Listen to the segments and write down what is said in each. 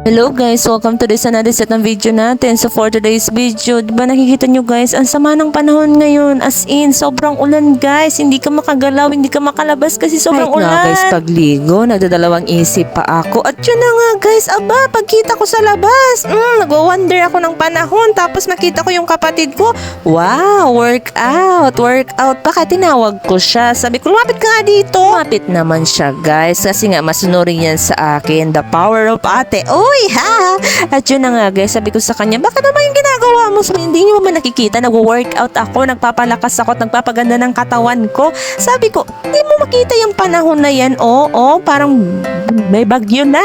Hello guys, welcome to this another set ng video natin. So for today's video, diba nakikita nyo guys, ang sama ng panahon ngayon. As in, sobrang ulan guys. Hindi ka makagalaw, hindi ka makalabas kasi sobrang ulan. Nga guys, pagligo, nagdadalawang isip pa ako. At yun na nga guys, aba, pagkita ko sa labas, nag-wonder ako ng panahon. Tapos nakita ko yung kapatid ko. Wow, workout. Baka tinawag ko siya. Sabi ko, lumapit ka nga dito. Lumapit naman siya guys, kasi nga masunurin yan sa akin. The power of ate. Uy, ha! At yun na nga guys, sabi ko sa kanya, baka naman yung ginagawa mo? So, hindi nyo ba nakikita? Nag-workout ako, nagpapalakas ako, nagpapaganda ng katawan ko. Sabi ko, hindi mo makita yung panahon na yan. Oo, parang may bagyo na.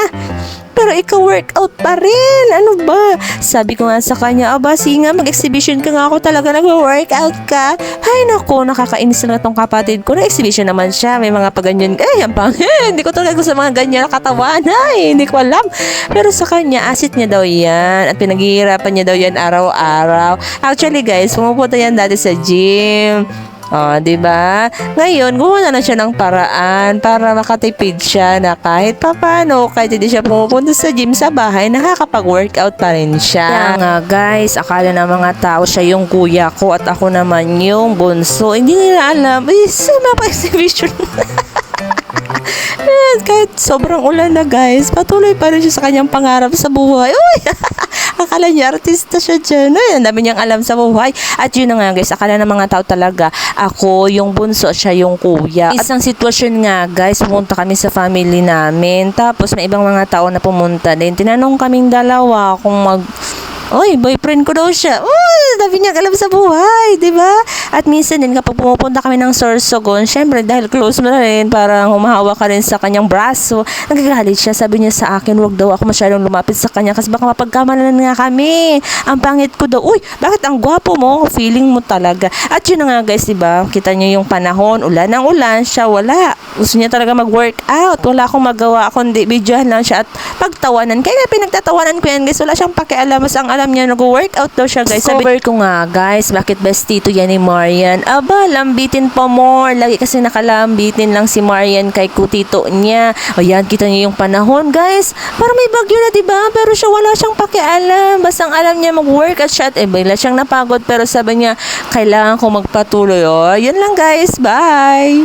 Pero ikaw workout pa rin. Ano ba? Sabi ko nga sa kanya, aba, sige nga, mag-exhibition ka nga ako talaga nag-workout ka. Ay, naku, nakakainis na itong kapatid ko. Na-exhibition naman siya. May mga paganyan. Yan pang, hindi ko talaga gusto mga ganyan na katawan. Ay, hindi ko alam. Pero sa kanya, asset niya daw yan. At pinaghihirapan niya daw yan araw-araw. Actually, guys, pumupunta yan dati sa gym. Diba? Ngayon, gumawa na siya ng paraan para makatipid siya na kahit papano, kahit hindi siya pumupunta sa gym sa bahay, nakakapag-workout pa rin siya. Kaya nga guys, akala ng mga tao siya yung kuya ko at ako naman yung bunso. Hindi nila alam, sama pa exhibition. Kahit sobrang ulan na guys, patuloy pa rin siya sa kanyang pangarap sa buhay. Uy! Akala niya artista siya dyan. Ay, ang dami niyang alam sa buhay. At yun na nga guys, akala ng mga tao talaga, ako yung bunso, siya yung kuya. Isang sitwasyon nga guys, pumunta kami sa family namin. Tapos may ibang mga tao na pumunta din. Tinanong kaming dalawa kung boyfriend ko daw siya. Dami niya alam sa buhay, di ba? At minsan din kapag pumupunta kami ng Sorsogon, syempre dahil close mo na rin, parang humahawa ka rin sa kanyang braso, nagagalit siya. Sabi niya sa akin, wag daw ako masyadong lumapit sa kanya kasi baka mapagkamalan nga kami. Ang pangit ko daw. Uy, bakit ang gwapo mo? Feeling mo talaga. At yun na nga guys, di ba? Kita niyo yung panahon, ulan ng ulan, siya wala. Gusto niya talaga mag-workout. Wala akong magawa, kundi videohan lang siya at pagtawanan. Kaya pinagtatawanan ko yan guys, wala siyang pakialam. Mas ang alam niya, nag-workout daw siya guys. Discover ko nga guys, bakit bestito yan ni Marian? Aba, lambitin pa more. Lagi kasi nakalambitin lang si Marian kay kutito niya. Ayan, kita niyo yung panahon guys. Parang may bagyo na diba? Pero siya wala siyang pakialam. Basta ang alam niya mag-workout siya at bigla siyang napagod. Pero sabi niya, kailangan ko magpatuloy. Yan lang guys, bye!